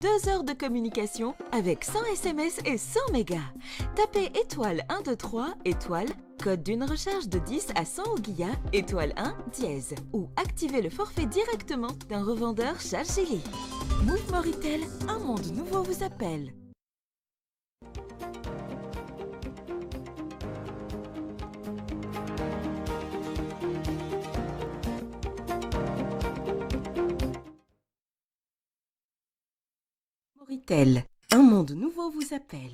2 heures de communication avec 100 SMS et 100 mégas. Tapez étoile 123 étoile, code d'une recharge de 10 à 100 Ouguiya, étoile 1 dièse. Ou activez le forfait directement d'un revendeur Chargeli. Move Moritel, un monde nouveau vous appelle. Moritel, un monde nouveau vous appelle.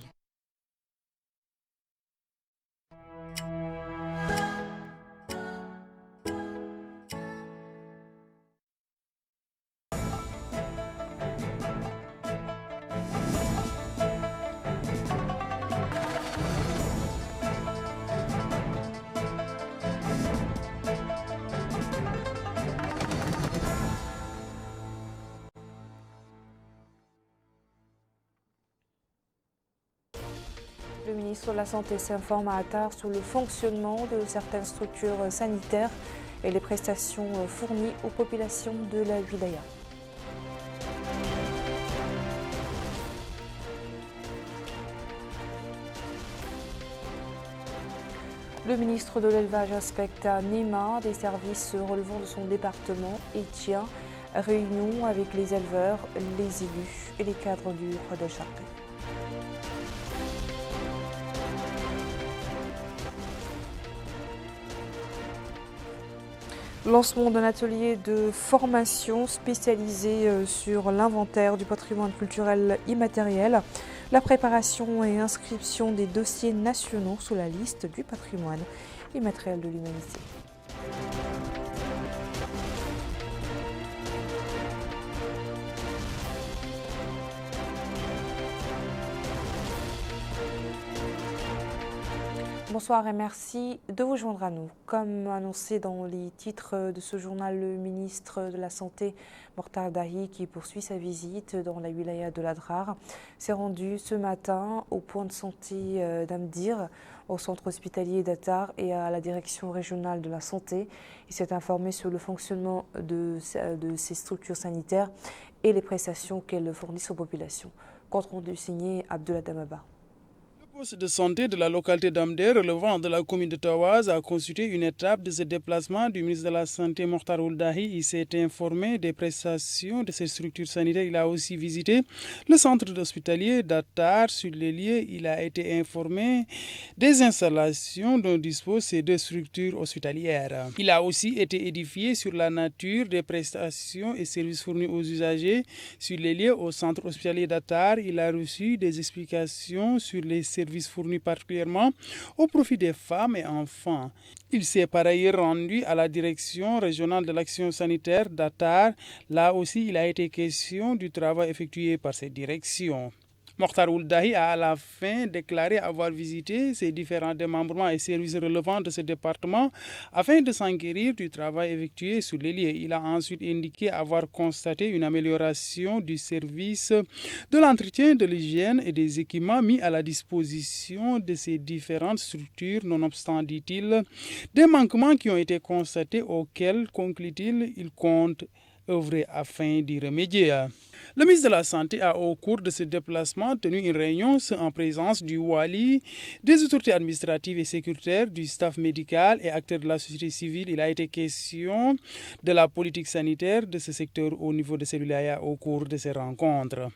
Le ministre de la Santé s'informe à Attar sur le fonctionnement de certaines structures sanitaires et les prestations fournies aux populations de la wilaya. Le ministre de l'Élevage inspecte à Néma des services relevant de son département et tient réunion avec les éleveurs, les élus et les cadres du Hodel Charqi. Lancement d'un atelier de formation spécialisé sur l'inventaire du patrimoine culturel immatériel, la préparation et inscription des dossiers nationaux sous la liste du patrimoine immatériel de l'humanité. Bonsoir et merci de vous joindre à nous. Comme annoncé dans les titres de ce journal, le ministre de la Santé, Mortar Dahi, qui poursuit sa visite dans la wilaya de l'Adrar, s'est rendu ce matin au point de santé d'Amdir, au centre hospitalier d'Attar et à la direction régionale de la santé. Il s'est informé sur le fonctionnement de ces structures sanitaires et les prestations qu'elles fournissent aux populations. Compte rendu signé Abdullah Damaba. Le poste de santé de la localité d'Amder, relevant de la commune de Tawaz, a constitué une étape de ce déplacement du ministre de la Santé, Mortar Dahi. Il s'est informé des prestations de ces structures sanitaires. Il a aussi visité le centre hospitalier d'Attar. Sur les lieux, il a été informé des installations dont disposent ces deux structures hospitalières. Il a aussi été édifié sur la nature des prestations et services fournis aux usagers. Sur les lieux, au centre hospitalier d'Attar, il a reçu des explications sur les services fournis particulièrement au profit des femmes et enfants. Il s'est par ailleurs rendu à la direction régionale de l'action sanitaire d'Attar. Là aussi, il a été question du travail effectué par cette direction. Mortar Dahi a à la fin déclaré avoir visité ces différents démembrements et services relevants de ce département afin de s'enquérir du travail effectué sur les lieux. Il a ensuite indiqué avoir constaté une amélioration du service de l'entretien de l'hygiène et des équipements mis à la disposition de ces différentes structures, nonobstant, dit-il, des manquements qui ont été constatés auxquels, conclut-il, il compte œuvrer afin d'y remédier. Le ministre de la Santé a, au cours de ce déplacement, tenu une réunion en présence du Wali, des autorités administratives et sécuritaires, du staff médical et acteurs de la société civile. Il a été question de la politique sanitaire de ce secteur au niveau de ces wilayas au cours de ces rencontres.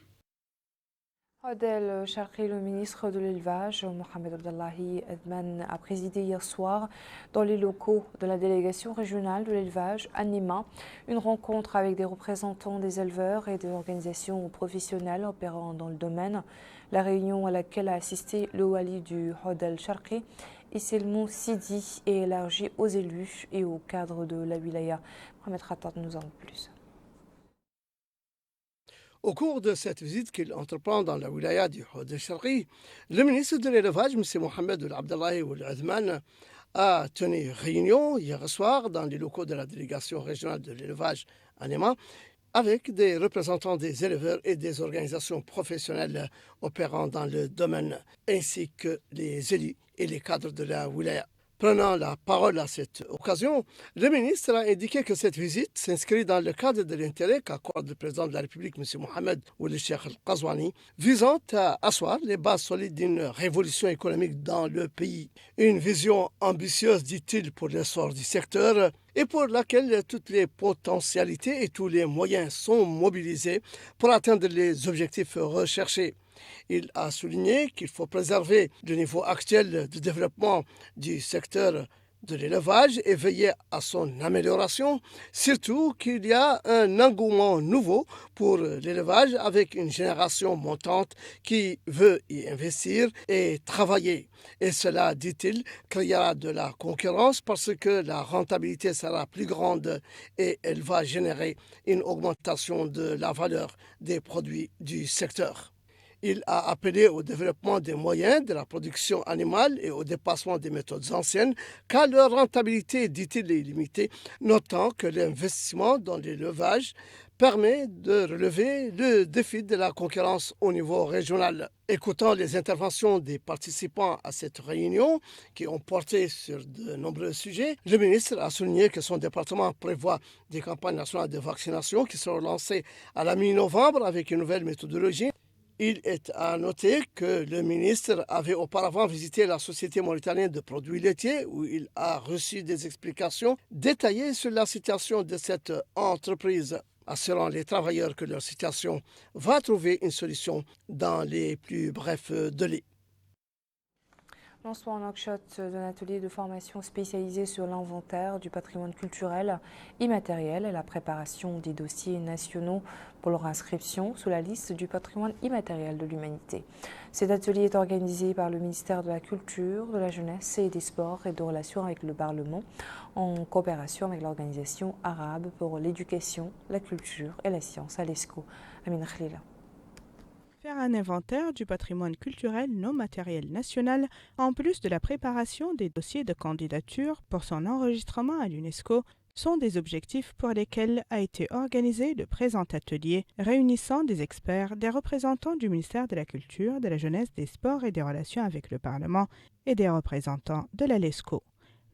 Hodel Charqi, le ministre de l'Élevage, Mohamed Abdallahi Edman, a présidé hier soir dans les locaux de la délégation régionale de l'élevage à Néma une rencontre avec des représentants des éleveurs et des organisations professionnelles opérant dans le domaine. La réunion à laquelle a assisté le wali du Hodel Charqi, Isselmou Sidi, est élargie aux élus et aux cadres de la wilaya. Mohamed Khattab nous en dit plus. Au cours de cette visite qu'il entreprend dans la wilaya du Hodel Charqi, le ministre de l'Élevage, M. Mohamed Abdallahi Edman, a tenu réunion hier soir dans les locaux de la délégation régionale de l'élevage à Néma avec des représentants des éleveurs et des organisations professionnelles opérant dans le domaine, ainsi que les élus et les cadres de la wilaya. Prenant la parole à cette occasion, le ministre a indiqué que cette visite s'inscrit dans le cadre de l'intérêt qu'accorde le président de la République, M. Mohamed Ould Cheikh Al-Qazouani, visant à asseoir les bases solides d'une révolution économique dans le pays. Une vision ambitieuse, dit-il, pour l'essor du secteur et pour laquelle toutes les potentialités et tous les moyens sont mobilisés pour atteindre les objectifs recherchés. Il a souligné qu'il faut préserver le niveau actuel de développement du secteur de l'élevage et veiller à son amélioration, surtout qu'il y a un engouement nouveau pour l'élevage avec une génération montante qui veut y investir et travailler. Et cela, dit-il, créera de la concurrence parce que la rentabilité sera plus grande et elle va générer une augmentation de la valeur des produits du secteur. Il a appelé au développement des moyens de la production animale et au dépassement des méthodes anciennes, car leur rentabilité, dit-il, est limitée, notant que l'investissement dans l'élevage permet de relever le défi de la concurrence au niveau régional. Écoutant les interventions des participants à cette réunion, qui ont porté sur de nombreux sujets, le ministre a souligné que son département prévoit des campagnes nationales de vaccination qui seront lancées à la mi-novembre avec une nouvelle méthodologie. Il est à noter que le ministre avait auparavant visité la Société mauritanienne de produits laitiers où il a reçu des explications détaillées sur la situation de cette entreprise, assurant les travailleurs que leur situation va trouver une solution dans les plus brefs délais. Lancement en Nouakchott d'un atelier de formation spécialisé sur l'inventaire du patrimoine culturel immatériel et la préparation des dossiers nationaux pour leur inscription sous la liste du patrimoine immatériel de l'humanité. Cet atelier est organisé par le ministère de la Culture, de la Jeunesse et des Sports et de Relations avec le Parlement en coopération avec l'Organisation arabe pour l'éducation, la culture et la science à l'ESCO. Amine Khlila. Faire un inventaire du patrimoine culturel non matériel national, en plus de la préparation des dossiers de candidature pour son enregistrement à l'UNESCO, sont des objectifs pour lesquels a été organisé le présent atelier, réunissant des experts, des représentants du ministère de la Culture, de la Jeunesse, des Sports et des Relations avec le Parlement et des représentants de la LESCO.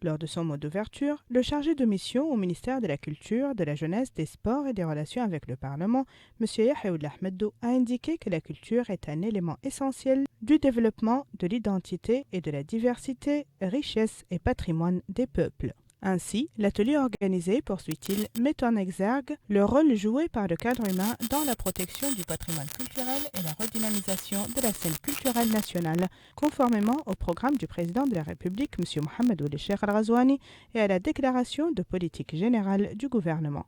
Lors de son mot d'ouverture, le chargé de mission au ministère de la Culture, de la Jeunesse, des Sports et des Relations avec le Parlement, M. Yahya Ould Ahmeddou, a indiqué que la culture est un élément essentiel du développement de l'identité et de la diversité, richesse et patrimoine des peuples. Ainsi, l'atelier organisé, poursuit-il, met en exergue le rôle joué par le cadre humain dans la protection du patrimoine culturel et la redynamisation de la scène culturelle nationale, conformément au programme du président de la République, M. Mohamed Ould Cheikh Al-Qazouani, et à la déclaration de politique générale du gouvernement.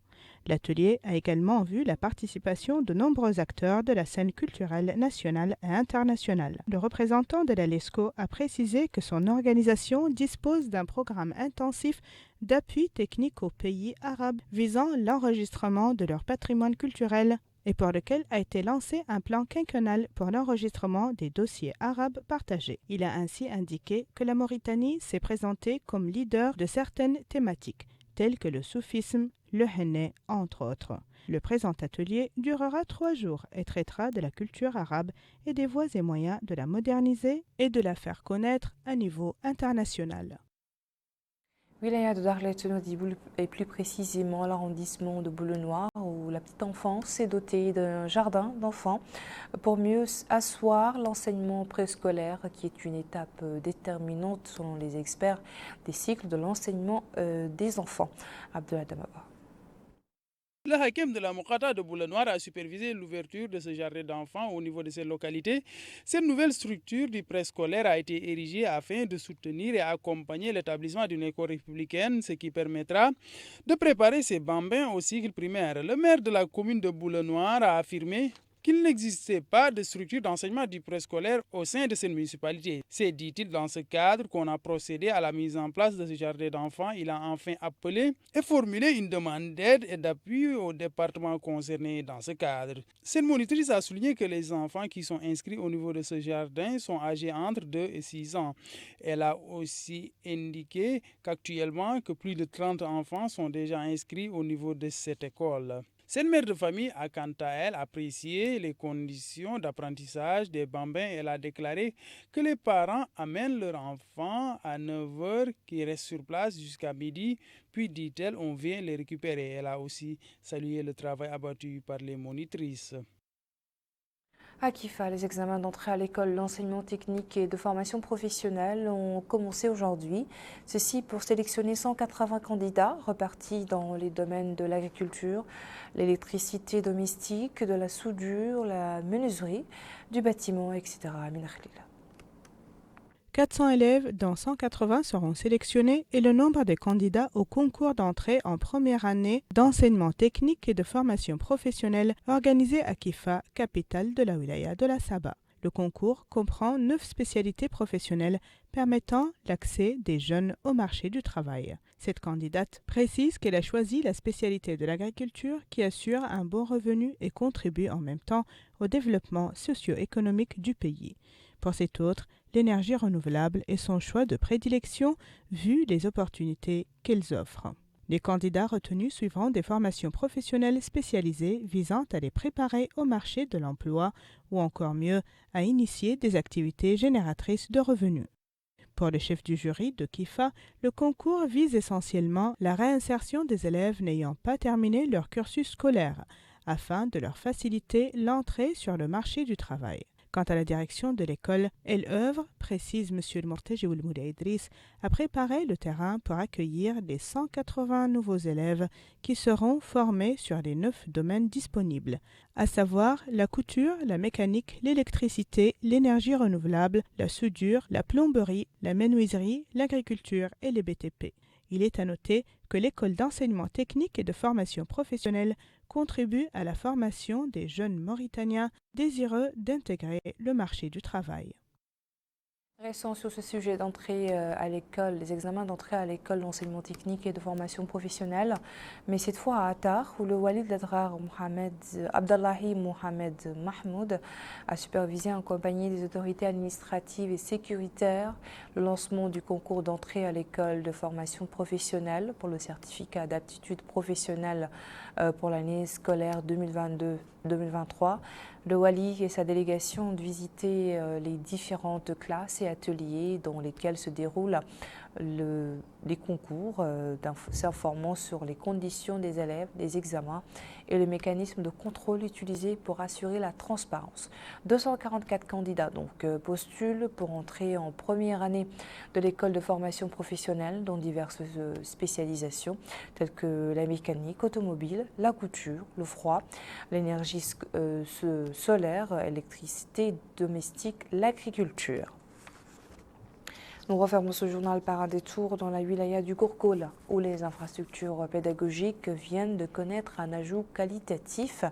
L'atelier a également vu la participation de nombreux acteurs de la scène culturelle nationale et internationale. Le représentant de la LESCO a précisé que son organisation dispose d'un programme intensif d'appui technique aux pays arabes visant l'enregistrement de leur patrimoine culturel et pour lequel a été lancé un plan quinquennal pour l'enregistrement des dossiers arabes partagés. Il a ainsi indiqué que la Mauritanie s'est présentée comme leader de certaines thématiques, telles que le soufisme, le henné, entre autres. Le présent atelier durera 3 jours et traitera de la culture arabe et des voies et moyens de la moderniser et de la faire connaître à niveau international. Wilaya de Darlet-Nodiboul et plus précisément l'arrondissement de Boulenoir où la petite enfance est dotée d'un jardin d'enfants pour mieux asseoir l'enseignement préscolaire qui est une étape déterminante selon les experts des cycles de l'enseignement des enfants. Abdullah Damaba. Le Hakem de la Mokata de Boulenoir a supervisé l'ouverture de ce jardin d'enfants au niveau de ces localités. Cette nouvelle structure du préscolaire a été érigée afin de soutenir et accompagner l'établissement d'une école républicaine, ce qui permettra de préparer ces bambins au cycle primaire. Le maire de la commune de Boulenoir a affirmé qu'il n'existait pas de structure d'enseignement du préscolaire au sein de cette municipalité. C'est, dit-il, dans ce cadre qu'on a procédé à la mise en place de ce jardin d'enfants. Il a enfin appelé et formulé une demande d'aide et d'appui au département concerné dans ce cadre. Cette monitrice a souligné que les enfants qui sont inscrits au niveau de ce jardin sont âgés entre 2 et 6 ans. Elle a aussi indiqué qu'actuellement, plus de 30 enfants sont déjà inscrits au niveau de cette école. Cette mère de famille a quant à elle apprécié les conditions d'apprentissage des bambins. Elle a déclaré que les parents amènent leurs enfants à 9 heures, qui restent sur place jusqu'à midi, puis dit-elle, on vient les récupérer. Elle a aussi salué le travail abattu par les monitrices. À Kifa, les examens d'entrée à l'école d'enseignement technique et de formation professionnelle ont commencé aujourd'hui. Ceci pour sélectionner 180 candidats repartis dans les domaines de l'agriculture, l'électricité domestique, de la soudure, la menuiserie, du bâtiment, etc. Amina Khalil. 400 élèves, dont 180 seront sélectionnés, et le nombre de candidats au concours d'entrée en première année d'enseignement technique et de formation professionnelle organisé à Kifa, capitale de la wilaya de la Saba. Le concours comprend 9 spécialités professionnelles permettant l'accès des jeunes au marché du travail. Cette candidate précise qu'elle a choisi la spécialité de l'agriculture qui assure un bon revenu et contribue en même temps au développement socio-économique du pays. Pour cette autre, l'énergie renouvelable est son choix de prédilection vu les opportunités qu'elles offrent. Les candidats retenus suivront des formations professionnelles spécialisées visant à les préparer au marché de l'emploi ou encore mieux à initier des activités génératrices de revenus. Pour le chef du jury de Kifa, le concours vise essentiellement la réinsertion des élèves n'ayant pas terminé leur cursus scolaire afin de leur faciliter l'entrée sur le marché du travail. Quant à la direction de l'école, elle œuvre, précise M. Morteji Oulmoula Idriss, à préparer le terrain pour accueillir les 180 nouveaux élèves qui seront formés sur les 9 domaines disponibles, à savoir la couture, la mécanique, l'électricité, l'énergie renouvelable, la soudure, la plomberie, la menuiserie, l'agriculture et les BTP. Il est à noter que l'école d'enseignement technique et de formation professionnelle contribue à la formation des jeunes Mauritaniens désireux d'intégrer le marché du travail. Restons sur ce sujet d'entrée à l'école, les examens d'entrée à l'école d'enseignement technique et de formation professionnelle, mais cette fois à Attar, où le wali de l'Adrar, Abdallahi Mohamed Mahmoud, a supervisé en compagnie des autorités administratives et sécuritaires le lancement du concours d'entrée à l'école de formation professionnelle pour le certificat d'aptitude professionnelle pour l'année scolaire 2022-2023. Le wali et sa délégation ont visité les différentes classes et ateliers dans lesquels se déroulent les concours, s'informant sur les conditions des élèves, des examens et le mécanisme de contrôle utilisé pour assurer la transparence. 244 candidats donc postulent pour entrer en première année de l'école de formation professionnelle dans diverses spécialisations telles que la mécanique automobile, la couture, le froid, l'énergie solaire, l'électricité domestique, l'agriculture. Nous refermons ce journal par un détour dans la wilaya du Gourgol, où les infrastructures pédagogiques viennent de connaître un ajout qualitatif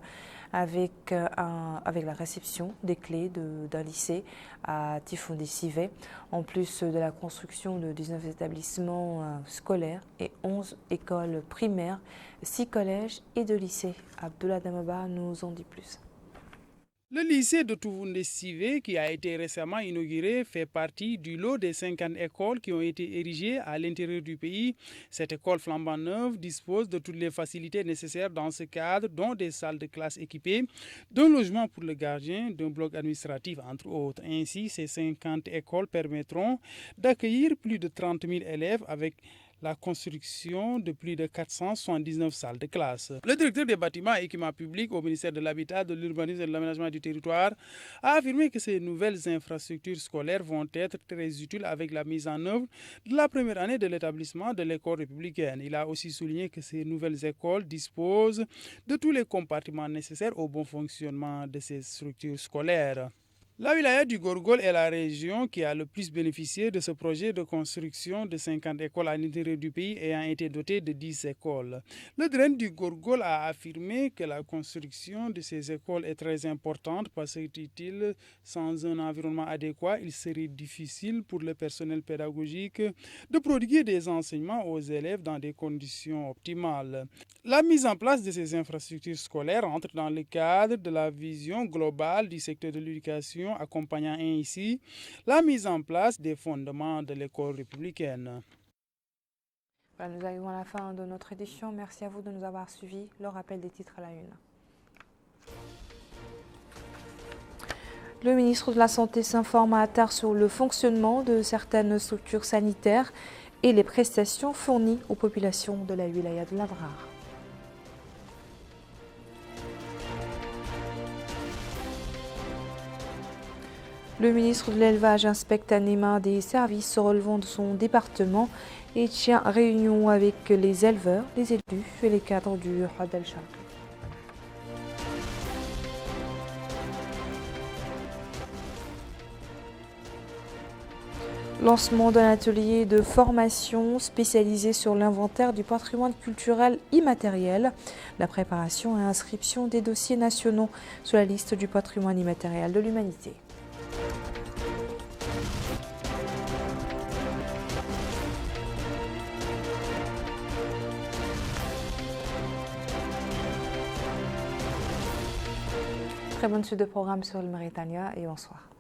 avec la réception des clés d'un lycée à Tifondi-Sivé, en plus de la construction de 19 établissements scolaires et 11 écoles primaires, 6 collèges et 2 lycées. Abdullah Damaba nous en dit plus. Le lycée de Touvoundé-Sivé, qui a été récemment inauguré, fait partie du lot des 50 écoles qui ont été érigées à l'intérieur du pays. Cette école flambant neuve dispose de toutes les facilités nécessaires dans ce cadre, dont des salles de classe équipées, d'un logement pour le gardien, d'un bloc administratif, entre autres. Ainsi, ces 50 écoles permettront d'accueillir plus de 30 000 élèves avec la construction de plus de 479 salles de classe. Le directeur des bâtiments et équipements publics au ministère de l'Habitat, de l'Urbanisme et de l'Aménagement du Territoire a affirmé que ces nouvelles infrastructures scolaires vont être très utiles avec la mise en œuvre de la première année de l'établissement de l'école républicaine. Il a aussi souligné que ces nouvelles écoles disposent de tous les compartiments nécessaires au bon fonctionnement de ces structures scolaires. La wilaya du Gourgol est la région qui a le plus bénéficié de ce projet de construction de 50 écoles à l'intérieur du pays ayant été dotée de 10 écoles. Le DREN du Gourgol a affirmé que la construction de ces écoles est très importante parce que, dit-il, sans un environnement adéquat, il serait difficile pour le personnel pédagogique de prodiguer des enseignements aux élèves dans des conditions optimales. La mise en place de ces infrastructures scolaires entre dans le cadre de la vision globale du secteur de l'éducation, accompagnant ainsi la mise en place des fondements de l'école républicaine. Voilà, nous arrivons à la fin de notre édition. Merci à vous de nous avoir suivis. Le rappel des titres à la une. Le ministre de la Santé s'informe à Attar sur le fonctionnement de certaines structures sanitaires et les prestations fournies aux populations de la wilaya de l'Adrar. Le ministre de l'Élevage inspecte à Néma des services relevant de son département et tient réunion avec les éleveurs, les élus et les cadres du Had el-Sharqi. Lancement d'un atelier de formation spécialisé sur l'inventaire du patrimoine culturel immatériel, la préparation et inscription des dossiers nationaux sur la liste du patrimoine immatériel de l'humanité. Très bonne suite de programme sur le Mauritania et bonsoir.